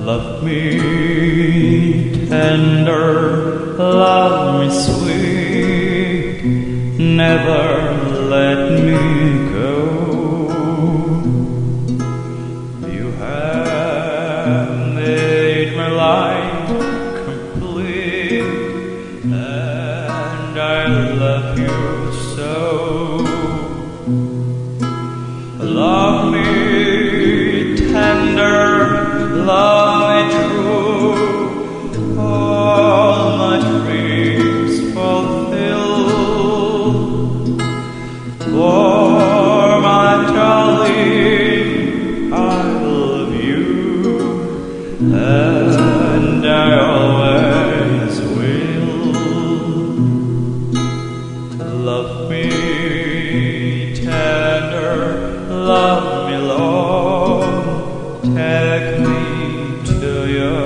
Love me tender, love me sweet, never let me go. You have made my life complete, and I love you so. Love me tender, love me true, all my dreams fulfill. For my darling, I love you, and I always will. Love me tender, love me long, take me to your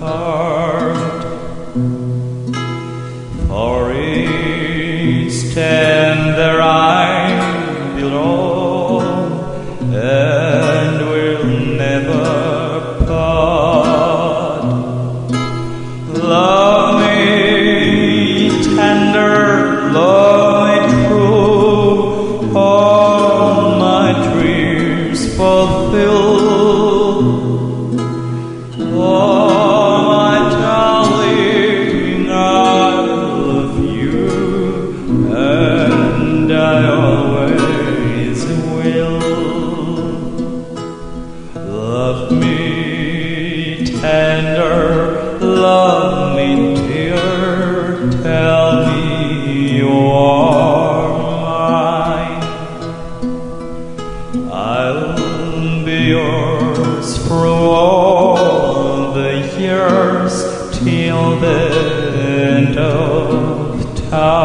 heart. For instead there I belong, and will never part. Love me tender, love me true, all my dreams fulfill. Oh, my darling, I love you, and I always will. Love me tender, love me dear, tell me you are mine. I'll be yours for all the years till the end of time.